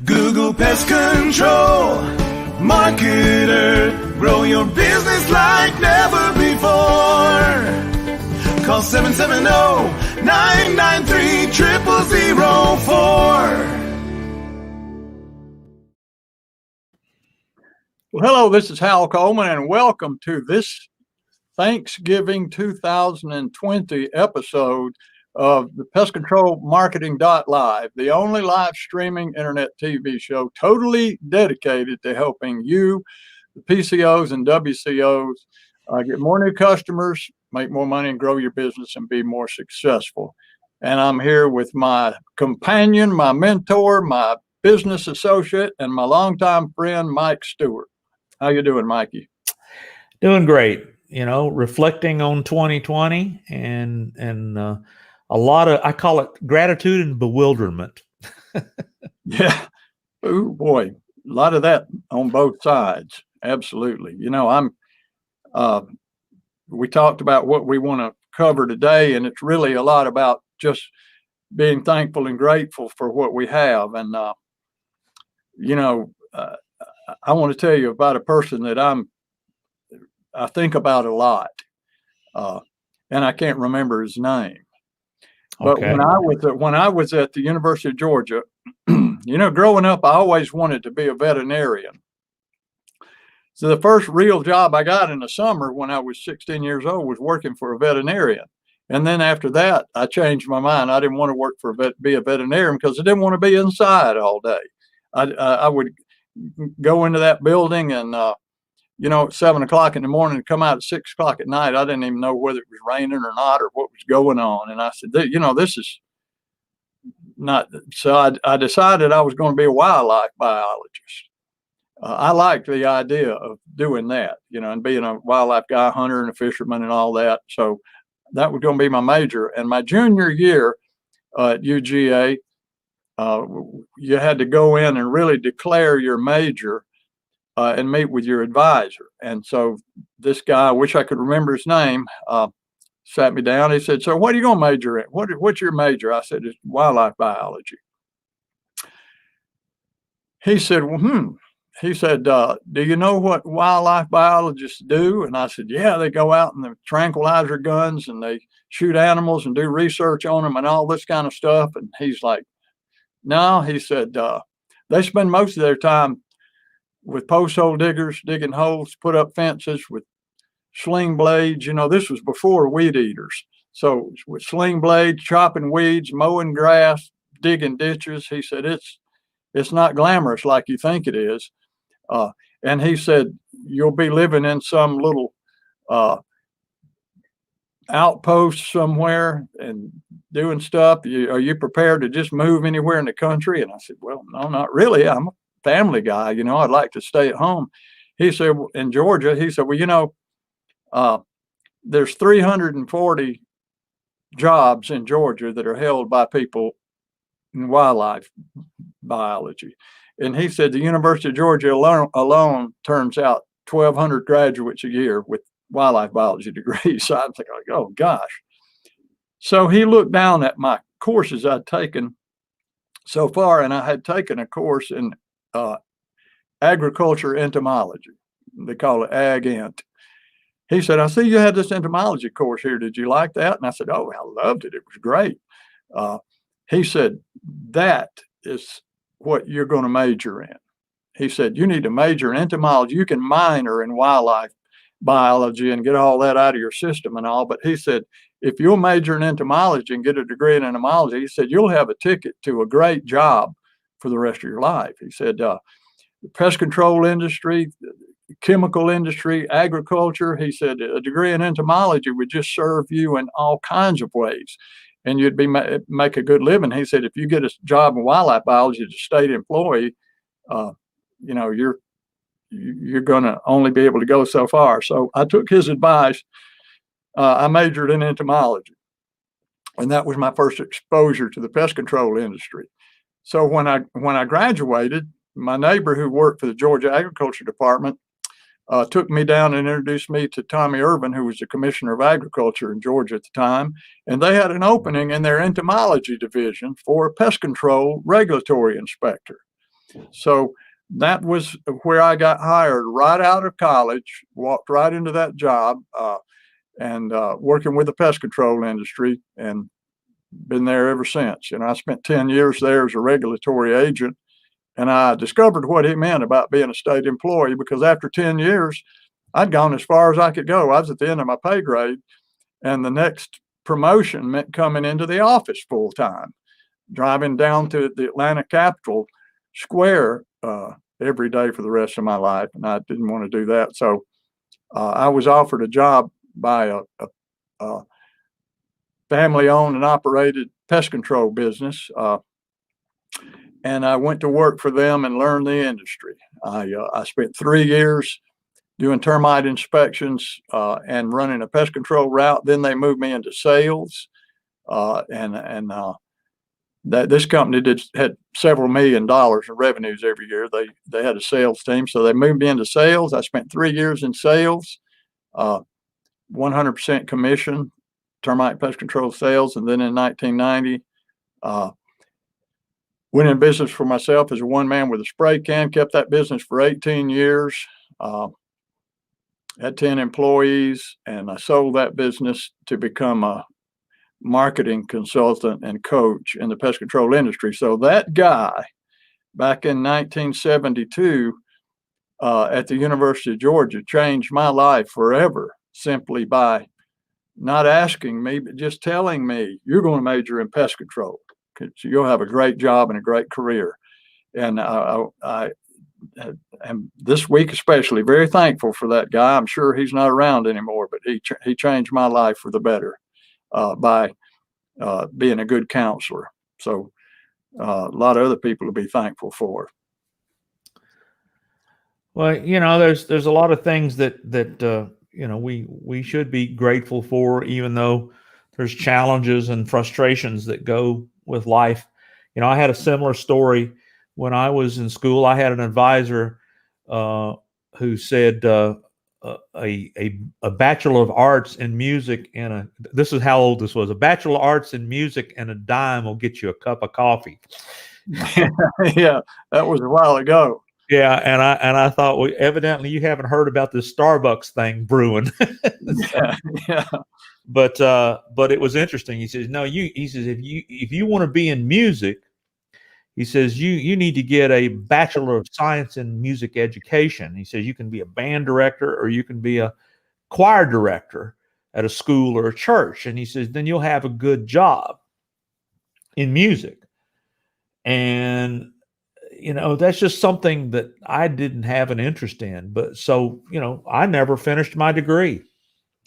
Google Pest Control Marketer. Grow your business like never before. Call 770-993-0004. Well, hello, this is Hal Coleman, and welcome to this Thanksgiving 2020 episode of the Pest Control Marketing Live, the only live streaming internet TV show totally dedicated to helping you, the PCOs and WCOs, get more new customers, make more money, and grow your business and be more successful. And I'm here with my companion, my mentor, my business associate, and my longtime friend, Mike Stewart. How you doing, Mikey? Doing great. You know, reflecting on 2020 and a lot of, I call it gratitude and bewilderment. Yeah. Oh boy, a lot of that on both sides. Absolutely. You know, we talked about what we want to cover today, and it's really a lot about just being thankful and grateful for what we have. And, I want to tell you about a person that I think about a lot, and I can't remember his name. But Okay. when I was at the University of Georgia, growing up, I always wanted to be a veterinarian. So the first real job I got in the summer when I was 16 years old was working for a veterinarian. And then after that, I changed my mind. I didn't want to be a veterinarian because I didn't want to be inside all day. I would go into that building and, at 7 o'clock in the morning, come out at 6 o'clock at night. I didn't even know whether it was raining or not or what was going on. And I said, this is not. So I decided I was going to be a wildlife biologist. I liked the idea of doing that, and being a wildlife guy, hunter and a fisherman and all that. So that was going to be my major. And my junior year at UGA, you had to go in and really declare your major and meet with your advisor. And so this guy, I wish I could remember his name, sat me down. He said, "So what are you going to major in? What's your major?" I said, "It's wildlife biology." He said, He said, "Do you know what wildlife biologists do?" And I said, "Yeah, they go out and the tranquilizer guns and they shoot animals and do research on them and all this kind of stuff." And he's like, "No," he said, "they spend most of their time with post hole diggers, digging holes, put up fences with sling blades." This was before weed eaters. So with sling blades, chopping weeds, mowing grass, digging ditches. He said, it's not glamorous like you think it is. And he said, you'll be living in some little outpost somewhere and doing stuff. Are you prepared to just move anywhere in the country? And I said, well, no, not really. I'm a family guy. I'd like to stay at home. He said, in Georgia, he said, well, there's 340 jobs in Georgia that are held by people in wildlife biology. And he said the University of Georgia alone turns out 1,200 graduates a year with wildlife biology degrees. So I'm thinking, oh gosh. So he looked down at my courses I'd taken so far, and I had taken a course in agriculture entomology. They call it Ag Ent. He said, "I see you had this entomology course here. Did you like that?" And I said, "Oh, I loved it. It was great." He said, "That is what you're going to major in." He said, "You need to major in entomology. You can minor in wildlife biology and get all that out of your system and all." But he said, if you'll major in entomology and get a degree in entomology, he said, you'll have a ticket to a great job for the rest of your life. He said, the pest control industry, the chemical industry, agriculture, he said, a degree in entomology would just serve you in all kinds of ways. And you'd make a good living. He said, if you get a job in wildlife biology as a state employee, you're going to only be able to go so far. So I took his advice. I majored in entomology, and that was my first exposure to the pest control industry. So when I graduated, my neighbor who worked for the Georgia Agriculture Department took me down and introduced me to Tommy Irvin, who was the Commissioner of Agriculture in Georgia at the time. And they had an opening in their entomology division for a pest control regulatory inspector. So that was where I got hired right out of college, walked right into that job, and working with the pest control industry, and been there ever since. I spent 10 years there as a regulatory agent, and I discovered what it meant about being a state employee, because after 10 years, I'd gone as far as I could go. I was at the end of my pay grade, and the next promotion meant coming into the office full time, driving down to the Atlanta Capitol Square every day for the rest of my life. And I didn't want to do that. So I was offered a job by a family owned and operated pest control business. And I went to work for them and learned the industry. I spent 3 years doing termite inspections and running a pest control route. Then they moved me into sales, and that this company had several $1 million in revenues every year. They had a sales team, so they moved me into sales. I spent 3 years in sales, 100% commission, termite pest control sales, and then in 1990. Went in business for myself as a one man with a spray can, kept that business for 18 years, had 10 employees, and I sold that business to become a marketing consultant and coach in the pest control industry. So that guy back in 1972 at the University of Georgia changed my life forever, simply by not asking me, but just telling me, you're going to major in pest control. So you'll have a great job and a great career. And I am this week especially very thankful for that guy. I'm sure he's not around anymore, but he changed my life for the better by being a good counselor. So a lot of other people to be thankful for. Well, there's a lot of things that we should be grateful for, even though there's challenges and frustrations that go with life. I had a similar story when I was in school. I had an advisor who said a Bachelor of Arts in music and this is how old this was, a Bachelor of Arts in music and a dime will get you a cup of coffee. Yeah, that was a while ago. Yeah, and I thought, well, evidently you haven't heard about this Starbucks thing brewing. Yeah. But it was interesting. He says, no, he says, if you want to be in music, he says, you need to get a Bachelor of Science in Music Education. He says you can be a band director or you can be a choir director at a school or a church. And he says, then you'll have a good job in music. And that's just something that I didn't have an interest in. But so, I never finished my degree.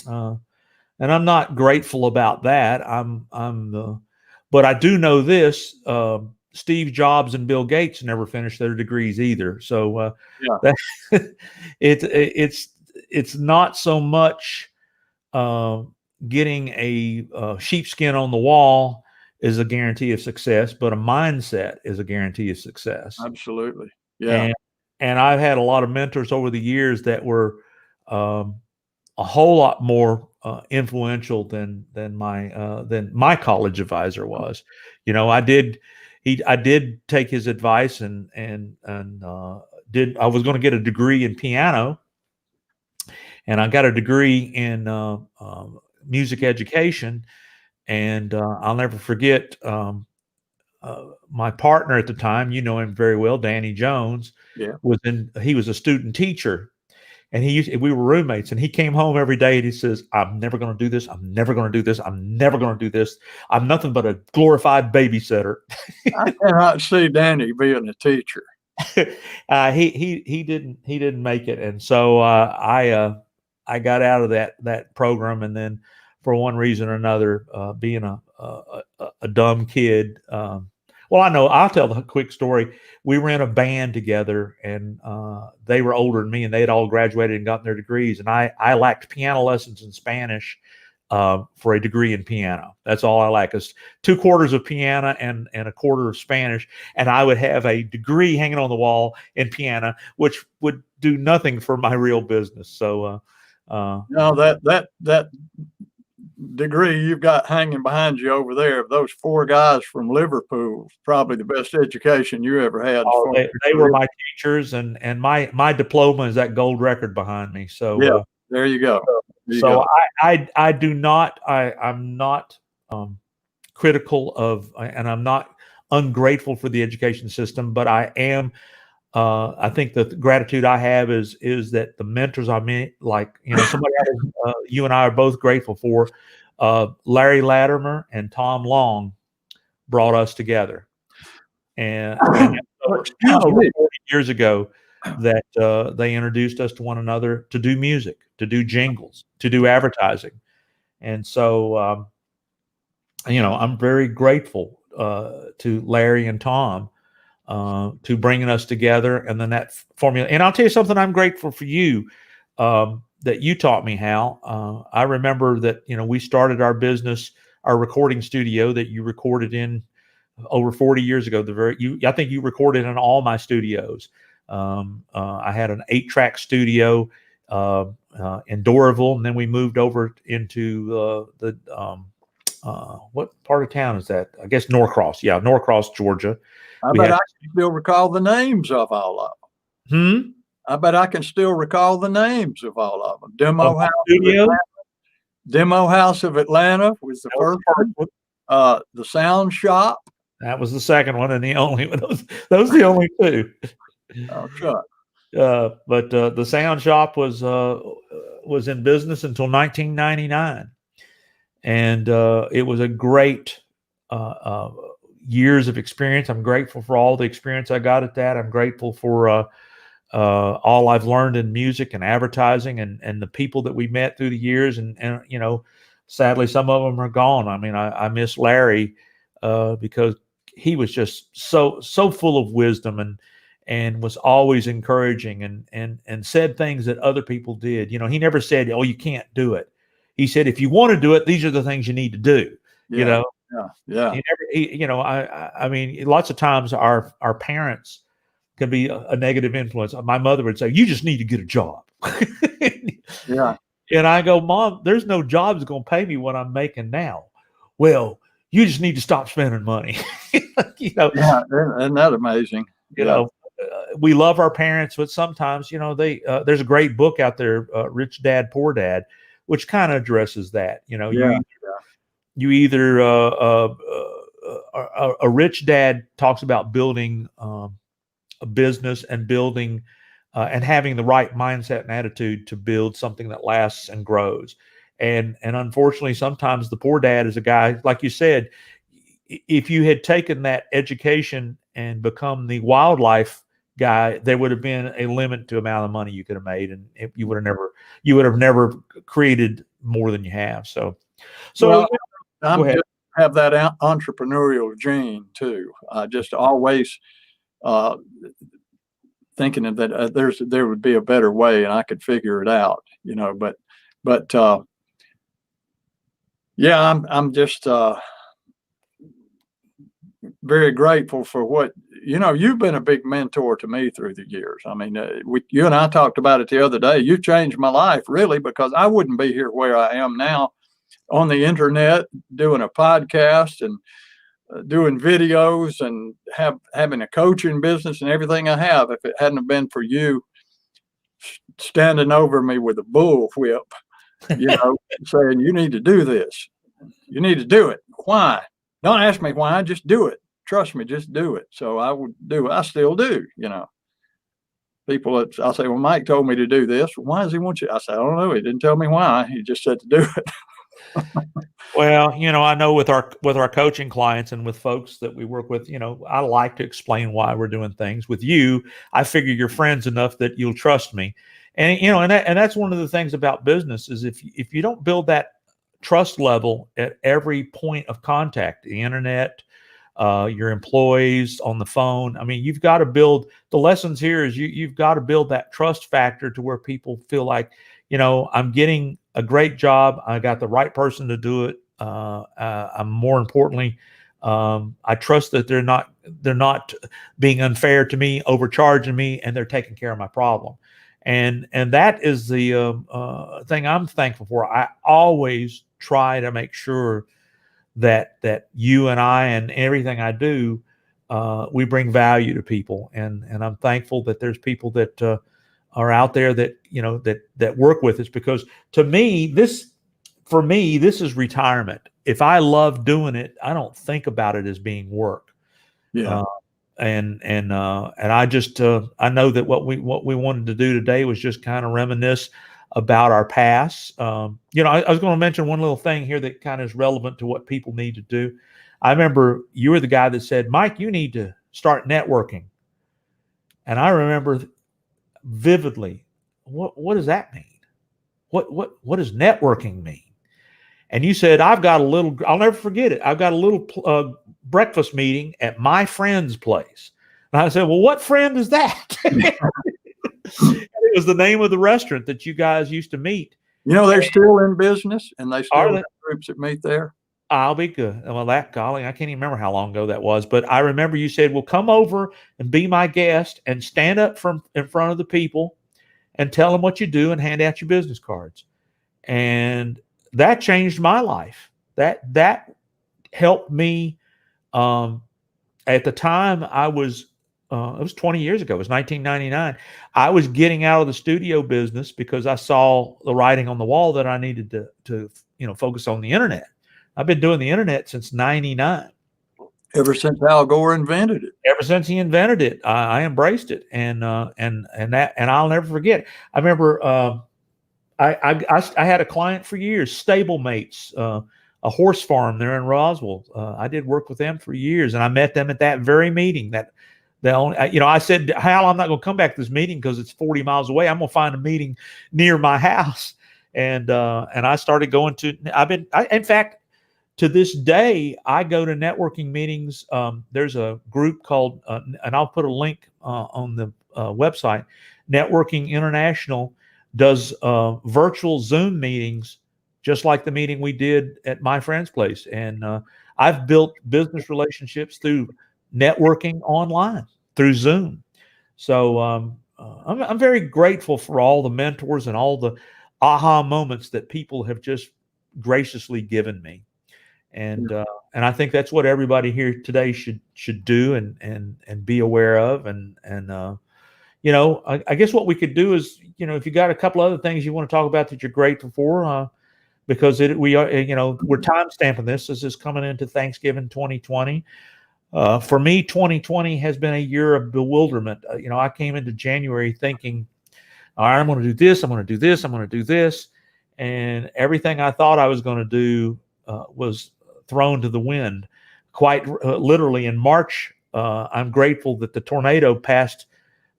And I'm not grateful about that. But I do know this: Steve Jobs and Bill Gates never finished their degrees either. So it's not so much getting a sheepskin on the wall is a guarantee of success, but a mindset is a guarantee of success. Absolutely, yeah. And I've had a lot of mentors over the years that were a whole lot more influential than my college advisor was. I did take his advice and I was going to get a degree in piano, and I got a degree in music education. And I'll never forget my partner at the time. You know him very well, Danny Jones. Yeah, he was a student teacher. And we were roommates, and he came home every day and he says, I'm never going to do this. I'm never going to do this. I'm never going to do this. I'm nothing but a glorified babysitter. I cannot see Danny being a teacher. He didn't make it. And so I got out of that program. And then for one reason or another, being a dumb kid, I'll tell the quick story. We were in a band together, and they were older than me, and they had all graduated and gotten their degrees. And I lacked piano lessons in Spanish for a degree in piano. That's all I lacked, is 2/4 of piano and 1/4 of Spanish. And I would have a degree hanging on the wall in piano, which would do nothing for my real business. So no, that degree you've got hanging behind you over there, those 4 guys from Liverpool, probably the best education you ever had. Oh, they were my teachers, and my diploma is that gold record behind me. So yeah, there you go. So I do not I'm not critical of, and I'm not ungrateful for the education system, but I am. I think the gratitude I have is that the mentors I met, like somebody you and I are both grateful for, Larry Latimer and Tom Long brought us together, and over 40 years ago that they introduced us to one another to do music, to do jingles, to do advertising, and so I'm very grateful to Larry and Tom. To bringing us together, and then that formula. And I'll tell you something, I'm grateful for you that you taught me, Hal. I remember that we started our business, our recording studio that you recorded in over 40 years ago. I think you recorded in all my studios. I had an 8-track studio in Doraville, and then we moved over into what part of town is that? I guess Norcross. Yeah, Norcross, Georgia. I bet I can still recall the names of all of them. I bet I can still recall the names of all of them. Demo House of Atlanta was the first one. The Sound Shop. That was the second one, and the only one. Those the only 2. Oh, sure. But the Sound Shop was in business until 1999, and it was a great years of experience. I'm grateful for all the experience I got at that. I'm grateful for all I've learned in music and advertising, and the people that we met through the years. And sadly, some of them are gone. I mean, I miss Larry because he was just so full of wisdom and was always encouraging and said things that other people did. He never said, "Oh, you can't do it." He said, "If you want to do it, these are the things you need to do." Yeah. Yeah. I mean, lots of times our parents can be a negative influence. My mother would say, "You just need to get a job." Yeah. And I go, "Mom, there's no job that's going to pay me what I'm making now." "Well, you just need to stop spending money." Yeah, isn't that amazing? We love our parents, but sometimes, there's a great book out there, Rich Dad, Poor Dad, which kind of addresses that. You either a rich dad talks about building a business and building and having the right mindset and attitude to build something that lasts and grows. And unfortunately, sometimes the poor dad is a guy, like you said, if you had taken that education and become the wildlife guy, there would have been a limit to the amount of money you could have made, and you would have never created more than you have. So well, I just have that entrepreneurial gene too. Just always thinking that there would be a better way, and I could figure it out. But yeah, I'm just very grateful for what you've been a big mentor to me through the years. I mean, you and I talked about it the other day. You changed my life really, because I wouldn't be here where I am now on the internet doing a podcast and doing videos and having a coaching business and everything I have, if it hadn't have been for you standing over me with a bullwhip, saying, "You need to do this. You need to do it." Why? Don't ask me why. Just do it. Trust me, just do it. So I would do it. I still do. People, I'll say, "Well, Mike told me to do this. Why does he want you?" I said, "I don't know. He didn't tell me why. He just said to do it." Well, I know with our coaching clients and with folks that we work with, I like to explain why we're doing things. With you, I figure you're friends enough that you'll trust me. And and that's one of the things about business is if you don't build that trust level at every point of contact, the internet, your employees on the phone. I mean, you've got to build the lessons here is you've got to build that trust factor to where people feel like, I'm getting a great job. I got the right person to do it. I'm more importantly, I trust that they're not being unfair to me, overcharging me, and they're taking care of my problem. And that is the thing I'm thankful for. I always try to make sure that you and I and everything I do, we bring value to people, and I'm thankful that there's people that are out there that that work with us, because to me this is retirement. If I love doing it, I don't think about it as being work. Yeah. And I just I know that what we wanted to do today was just kind of reminisce about our past. I was going to mention one little thing here that kind of is relevant to what people need to do. I remember you were the guy that said, Mike, you need to start networking. And I remember vividly, what does that mean? What does networking mean? And you said, I'll never forget it. I've got a little breakfast meeting at my friend's place. And I said, well, what friend is that? It was the name of the restaurant that you guys used to meet. They're still in business, and they still have groups that meet there. I'll be good. Well, golly, I can't even remember how long ago that was, but I remember you said, well, come over and be my guest and stand up in front of the people and tell them what you do and hand out your business cards. And that changed my life. That helped me. At the time, it was 20 years ago. It was 1999. I was getting out of the studio business because I saw the writing on the wall that I needed to focus on the internet. I've been doing the internet since 99. Ever since Al Gore invented it. Ever since he invented it, I embraced it, and I'll never forget. I remember I had a client for years, Stablemates, a horse farm there in Roswell. I did work with them for years, and I met them at that very meeting. I said, Hal, I'm not going to come back to this meeting because it's 40 miles away. I'm going to find a meeting near my house, and I started going to. In fact, to this day, I go to networking meetings. There's a group called, and I'll put a link on the website. Networking International does virtual Zoom meetings, just like the meeting we did at my friend's place. And I've built business relationships through networking online through Zoom. So I'm very grateful for all the mentors and all the aha moments that people have just graciously given me. And I think that's what everybody here today should do and be aware of. I guess what we could do is, if you got a couple other things you want to talk about that you're grateful for, because we're time stamping this. This is coming into Thanksgiving 2020. For me, 2020 has been a year of bewilderment. I came into January thinking, all right, I'm going to do this. I'm going to do this. I'm going to do this. And everything I thought I was going to do was thrown to the wind. Quite literally in March, I'm grateful that the tornado passed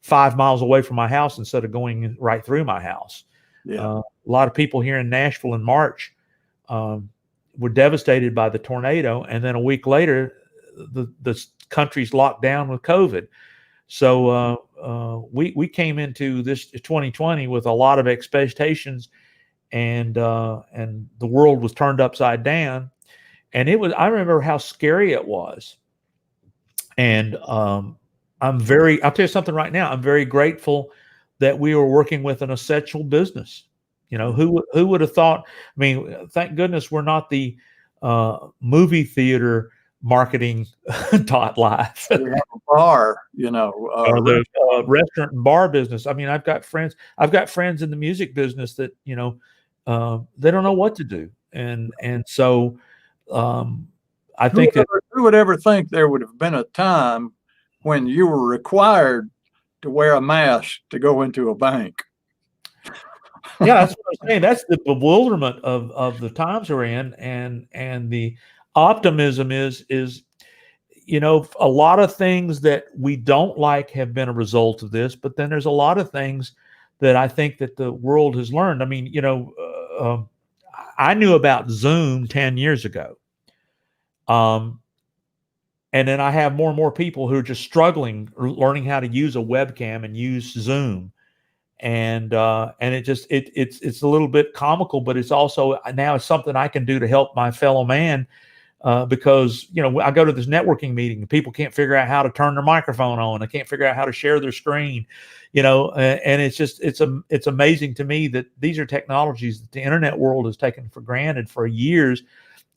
5 miles away from my house instead of going right through my house. Yeah. A lot of people here in Nashville in March were devastated by the tornado. And then a week later, the country's locked down with COVID. So we came into this 2020 with a lot of expectations, and the world was turned upside down. And I remember how scary it was. And I'll tell you something right now. I'm very grateful that we were working with an essential business. Who would have thought? I mean, thank goodness we're not the movie theater marketing taught life. We have a bar, or the restaurant and bar business. I mean, I've got friends in the music business that they don't know what to do, and so I think who would ever think there would have been a time when you were required to wear a mask to go into a bank? Yeah, that's what I'm saying. That's the bewilderment of the times we're in, and the optimism is a lot of things that we don't like have been a result of this, but then there's a lot of things that I think that the world has learned. I mean, I knew about Zoom 10 years ago. And then I have more and more people who are just struggling learning how to use a webcam and use Zoom. And it's a little bit comical, but it's also now it's something I can do to help my fellow man because I go to this networking meeting and people can't figure out how to turn their microphone on. They can't figure out how to share their screen, and it's amazing to me that these are technologies that the internet world has taken for granted for years,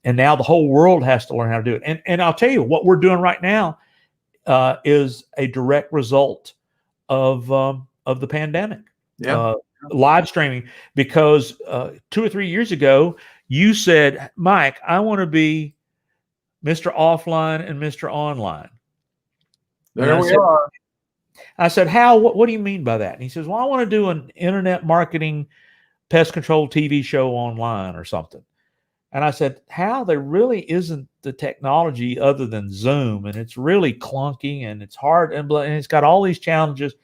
and now the whole world has to learn how to do it. And I'll tell you what we're doing right now is a direct result of the pandemic. Yeah. Live streaming, because 2 or 3 years ago you said, Mike, I want to be Mr. Offline and Mr. Online. There we are. I said, Hal, what do you mean by that? And he says, well, I want to do an internet marketing pest control TV show online or something. And I said, Hal, there really isn't the technology other than Zoom, and it's really clunky and it's hard and it's got all these challenges.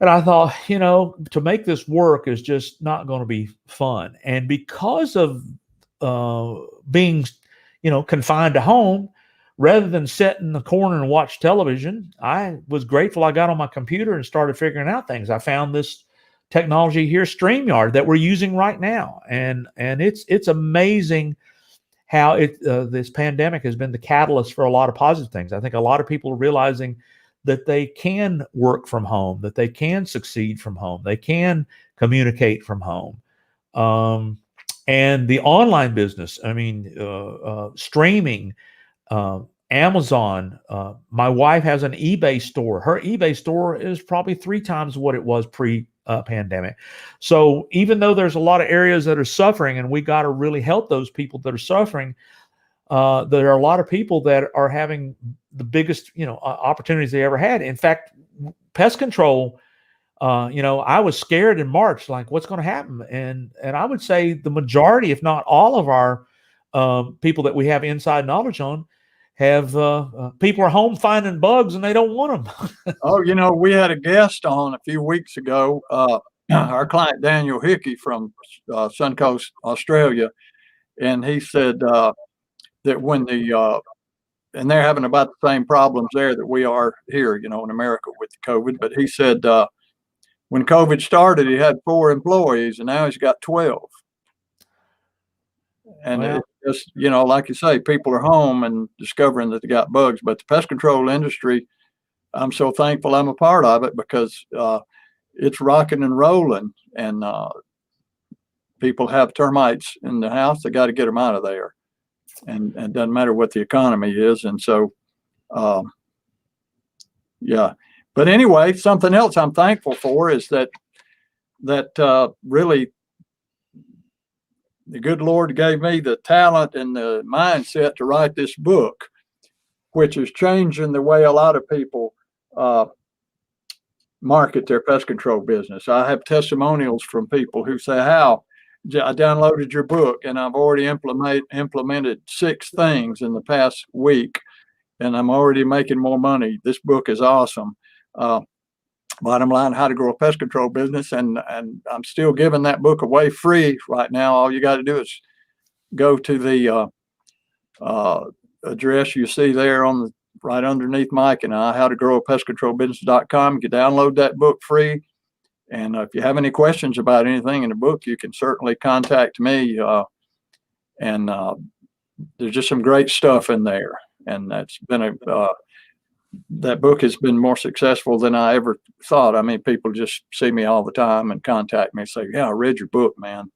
And I thought, to make this work is just not going to be fun. And because of being, confined to home, rather than sit in the corner and watch television, I was grateful I got on my computer and started figuring out things. I found this technology here, StreamYard, that we're using right now. And it's amazing how this pandemic has been the catalyst for a lot of positive things. I think a lot of people are realizing that they can work from home, that they can succeed from home, they can communicate from home. And the online business, streaming, Amazon. My wife has an eBay store. Her eBay store is probably 3 times what it was pre-pandemic. So even though there's a lot of areas that are suffering, and we got to really help those people that are suffering, there are a lot of people that are having the biggest, opportunities they ever had. In fact, pest control, I was scared in March, like what's going to happen? And I would say the majority, if not all of our people that we have inside knowledge on, have people are home finding bugs and they don't want them. Oh, we had a guest on a few weeks ago, our client Daniel Hickey from Suncoast, Australia, and he said that when and they're having about the same problems there that we are here, in America with the COVID. But he said when COVID started, he had 4 employees, and now he's got 12. And it's just, like you say, people are home and discovering that they got bugs. But the pest control industry, I'm so thankful I'm a part of it, because it's rocking and rolling, and people have termites in the house. They got to get them out of there. And it doesn't matter what the economy is. And so, yeah. But anyway, something else I'm thankful for is that really the good Lord gave me the talent and the mindset to write this book, which is changing the way a lot of people market their pest control business. I have testimonials from people who say, Hal, I downloaded your book and I've already implemented 6 things in the past week, and I'm already making more money. This book is awesome. Bottom line, how to grow a pest control business. And I'm still giving that book away free right now. All you got to do is go to the address you see there right underneath Mike and I, howtogrowapestcontrolbusiness.com. You can download that book free. And if you have any questions about anything in the book, you can certainly contact me. And there's just some great stuff in there. And that's been that book has been more successful than I ever thought. I mean, people just see me all the time and contact me and say, yeah, I read your book, man.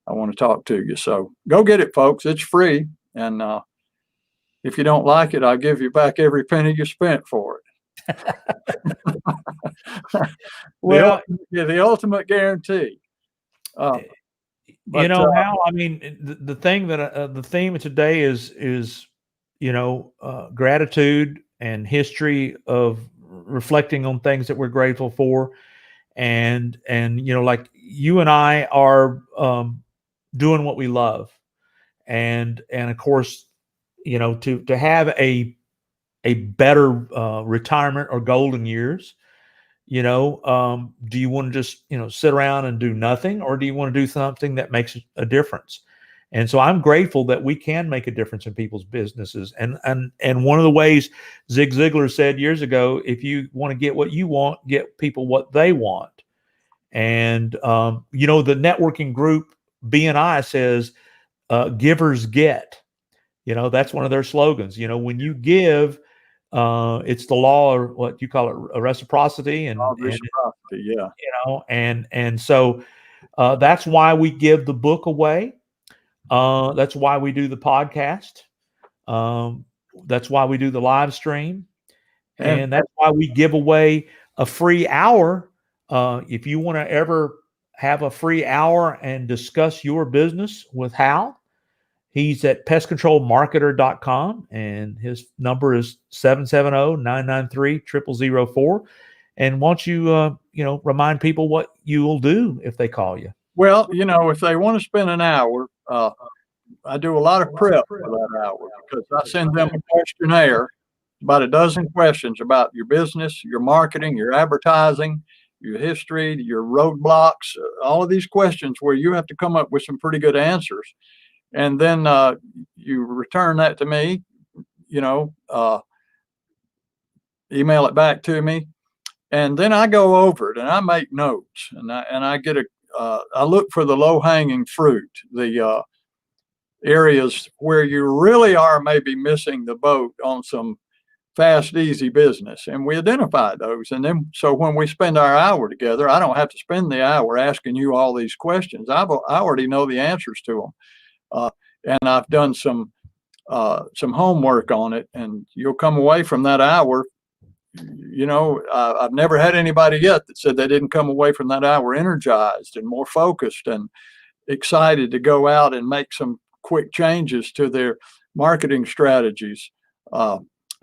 I want to talk to you. So go get it, folks. It's free. And if you don't like it, I'll give you back every penny you spent for it. Well, the ultimate guarantee. Hal, I mean, the thing that the theme of today is gratitude and history of reflecting on things that we're grateful for, and like you and I are doing what we love, and of course, to have a better retirement or golden years. Do you want to just sit around and do nothing, or do you want to do something that makes a difference? And so I'm grateful that we can make a difference in people's businesses. And one of the ways Zig Ziglar said years ago, if you want to get what you want, get people what they want. And the networking group BNI says givers get. You know, that's one of their slogans. You know, when you give, it's the law, or what you call it, a reciprocity, and Reciprocity, yeah. you know, and so that's why we give the book away. That's why we do the podcast. That's why we do the live stream, and that's why we give away a free hour. If you want to ever have a free hour and discuss your business with Hal, he's at pestcontrolmarketer.com, and his number is 770-993-0004. And won't you, remind people what you'll do if they call you? Well, you know, if they want to spend an hour, I do a lot of prep for that hour because I send them a questionnaire, about a dozen questions about your business, your marketing, your advertising, your history, your roadblocks, all of these questions where you have to come up with some pretty good answers. And then you return that to me, email it back to me. And then I go over it and I make notes, and I get I look for the low hanging fruit, the areas where you really are maybe missing the boat on some fast, easy business. And we identify those. And then, so when we spend our hour together, I don't have to spend the hour asking you all these questions. I already know the answers to them. And I've done some homework on it, and you'll come away from that hour. I've never had anybody yet that said they didn't come away from that hour energized and more focused and excited to go out and make some quick changes to their marketing strategies.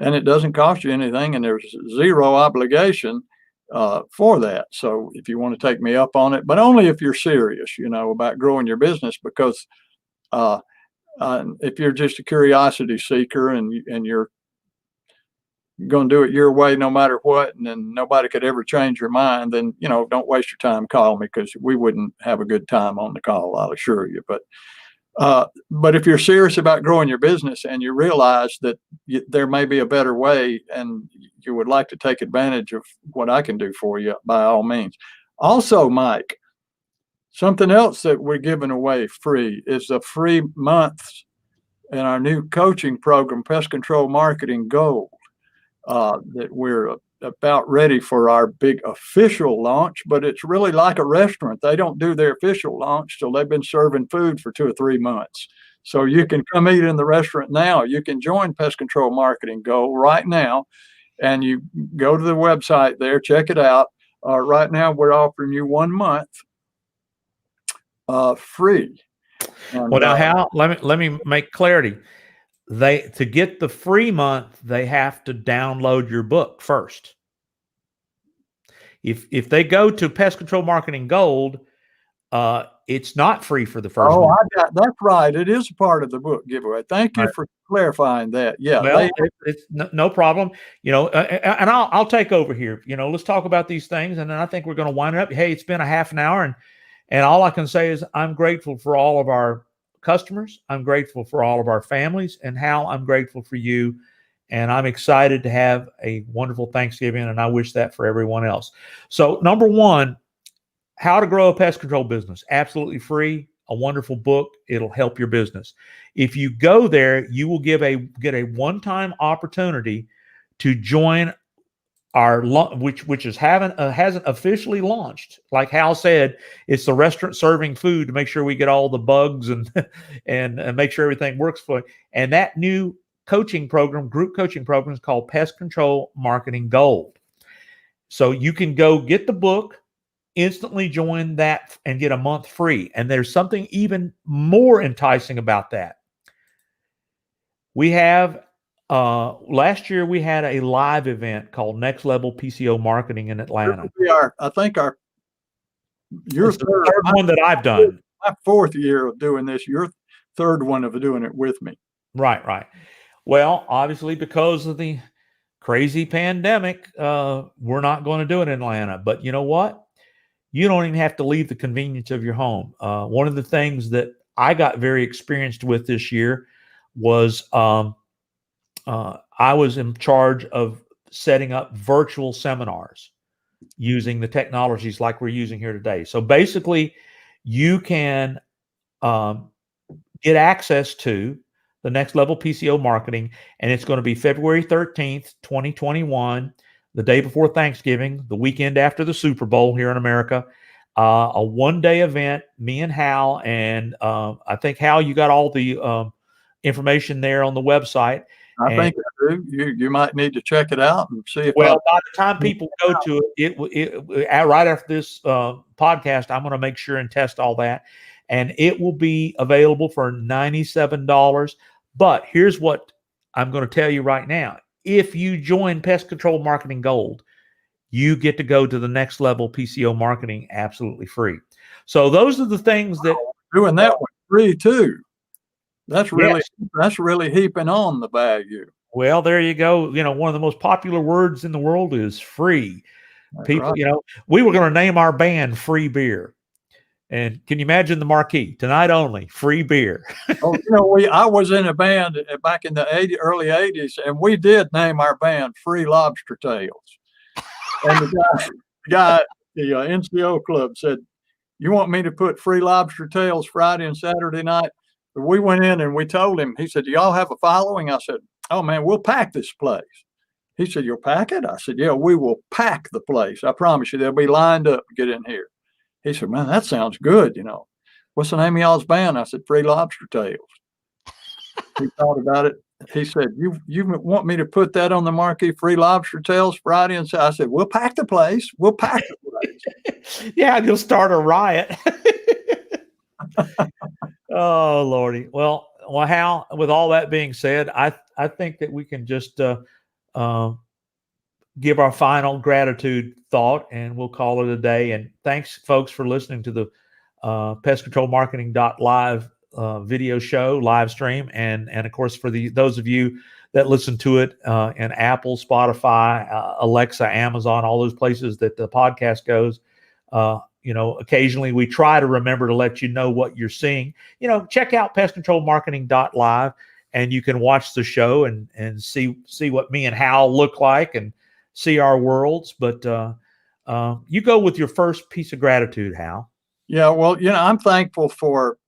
And it doesn't cost you anything, and there's zero obligation for that. So if you want to take me up on it, but only if you're serious, about growing your business, because if you're just a curiosity seeker and you're going to do it your way no matter what, and then nobody could ever change your mind, then don't waste your time calling me, because we wouldn't have a good time on the call, I'll assure you. But if you're serious about growing your business and you realize that there may be a better way, and you would like to take advantage of what I can do for you, by all means. Also, Mike, something else that we're giving away free is a free month in our new coaching program, Pest Control Marketing Gold, that we're about ready for our big official launch. But it's really like a restaurant. They don't do their official launch till they've been serving food for 2 or 3 months. So you can come eat in the restaurant now. You can join Pest Control Marketing Gold right now, and you go to the website there, check it out. Right now, we're offering you 1 month free. And, well, now, Hal, let me make clarity. To get the free month, they have to download your book first. If they go to Pest Control Marketing Gold, it's not free for the first month. That's right. It is a part of the book giveaway. Thank you for clarifying that. Yeah. Well, it's no problem. And I'll take over here. Let's talk about these things, and then I think we're going to wind it up. Hey, it's been a half an hour, and all I can say is I'm grateful for all of our customers. I'm grateful for all of our families, and Hal, I'm grateful for you. And I'm excited to have a wonderful Thanksgiving, and I wish that for everyone else. So, number one, How to Grow a Pest Control Business. Absolutely free, a wonderful book. It'll help your business. If you go there, you will get a one-time opportunity to join our which hasn't officially launched. Like Hal said, it's the restaurant serving food to make sure we get all the bugs and make sure everything works for you. And that new coaching program, group coaching program, is called Pest Control Marketing Gold. So you can go get the book, instantly join that, and get a month free. And there's something even more enticing about that. We have last year we had a live event called Next Level PCO Marketing in Atlanta. I think your third one that I've done. My 4th year of doing this. Your 3rd one of doing it with me. Right. Well, obviously, because of the crazy pandemic, we're not going to do it in Atlanta. But you know what? You don't even have to leave the convenience of your home. One of the things that I got very experienced with this year was I was in charge of setting up virtual seminars using the technologies like we're using here today. So basically, you can get access to the Next Level PCO Marketing, and it's going to be February 13th, 2021, the day before Thanksgiving, the weekend after the Super Bowl here in America. A one-day event, me and Hal, and I think, Hal, you got all the information there on the website. I think I do. You might need to check it out and see if. Well, by the time people go to it right after this podcast, I'm going to make sure and test all that, and it will be available for $97. But here's what I'm going to tell you right now: if you join Pest Control Marketing Gold, you get to go to the Next Level PCO Marketing absolutely free. So those are the things that doing that one free too. That's really heaping on the value. Well, there you go. You know, one of the most popular words in the world is free. That's People, right. you know, we were going to name our band Free Beer. And can you imagine the marquee? Tonight only, free beer. Oh, you know, I was in a band back in the early 80s, and we did name our band Free Lobster Tails. And the guy, the NCO club said, "You want me to put Free Lobster Tails Friday and Saturday night?" We went in and we told him. He said, "Do y'all have a following?" I said, "Oh man, we'll pack this place." He said, "You'll pack it?" I said, "Yeah, we will pack the place. I promise you, they'll be lined up to get in here." He said, "Man, that sounds good. You know, what's the name of y'all's band?" I said, "Free Lobster Tails." He thought about it. He said, "You want me to put that on the marquee, Free Lobster Tails Friday?" And so I said, "We'll pack the place. We'll pack the place." Yeah, you'll start a riot. Oh, Lordy. Well, Hal, with all that being said, I think that we can just give our final gratitude thought, and we'll call it a day. And thanks, folks, for listening to the pestcontrolmarketing.live video show, live stream. And of course, for those of you that listen to it in Apple, Spotify, Alexa, Amazon, all those places that the podcast goes, you know, occasionally we try to remember to let you know what you're seeing. You know, check out pestcontrolmarketing.live, and you can watch the show and see what me and Hal look like and see our worlds. But you go with your first piece of gratitude, Hal. Yeah, well, you know, I'm thankful for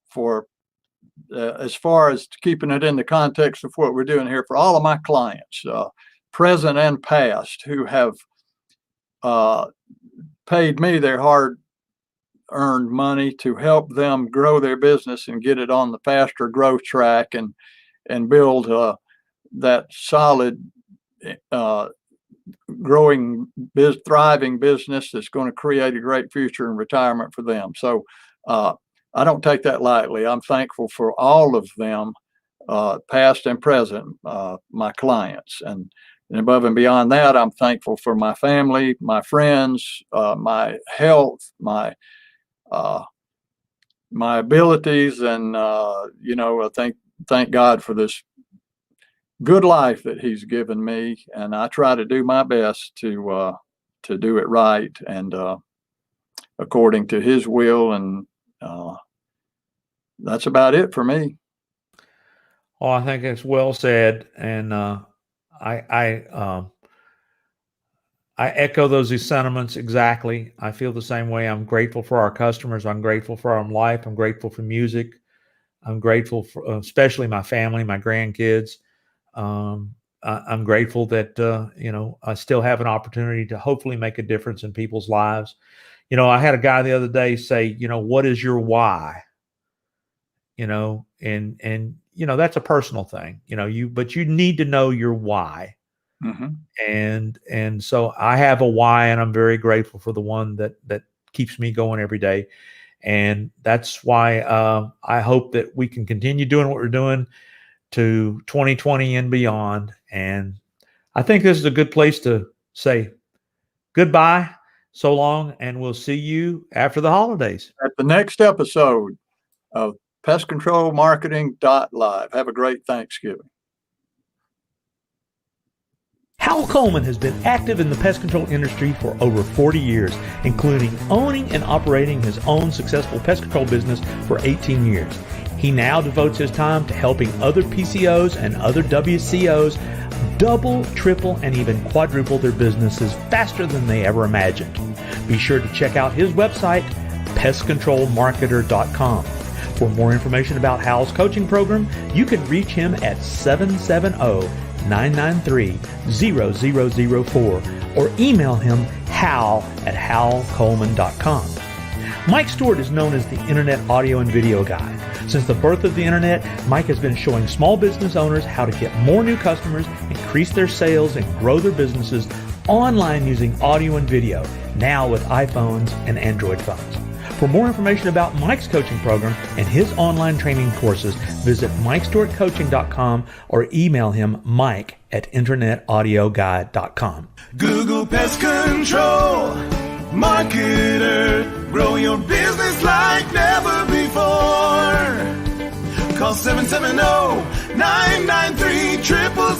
as far as keeping it in the context of what we're doing here, for all of my clients, present and past, who have paid me their hard-earned money to help them grow their business and get it on the faster growth track and build that solid, growing, thriving business that's going to create a great future in retirement for them. So I don't take that lightly. I'm thankful for all of them, past and present, my clients. And above and beyond that, I'm thankful for my family, my friends, my health, my abilities, and you know, I thank God for this good life that He's given me, and I try to do my best to do it right and according to His will, and that's about it for me. Oh, I think it's well said, and I echo those sentiments exactly. I feel the same way. I'm grateful for our customers. I'm grateful for our life. I'm grateful for music. I'm grateful for especially my family, my grandkids. I'm grateful that you know, I still have an opportunity to hopefully make a difference in people's lives. You know, I had a guy the other day say, you know, what is your why? You know, and you know, that's a personal thing. You know, but you need to know your why. Mm-hmm. And so I have a why, and I'm very grateful for the one that keeps me going every day. And that's why I hope that we can continue doing what we're doing to 2020 and beyond. And I think this is a good place to say goodbye, so long, and we'll see you after the holidays. At the next episode of pestcontrolmarketing.live. Have a great Thanksgiving. Hal Coleman has been active in the pest control industry for over 40 years, including owning and operating his own successful pest control business for 18 years. He now devotes his time to helping other PCOs and other WCOs double, triple, and even quadruple their businesses faster than they ever imagined. Be sure to check out his website, pestcontrolmarketer.com. For more information about Hal's coaching program, you can reach him at 770-993-0004 or email him hal@halcoleman.com. Mike Stewart is known as the Internet Audio and Video Guy. Since the birth of the Internet, Mike has been showing small business owners how to get more new customers, increase their sales, and grow their businesses online using audio and video, now with iPhones and Android phones. For more information about Mike's coaching program and his online training courses, visit MikeStewartCoaching.com or email him mike@internetaudioguide.com. Google Pest Control, marketer, grow your business like never before. Call 770-993-0004.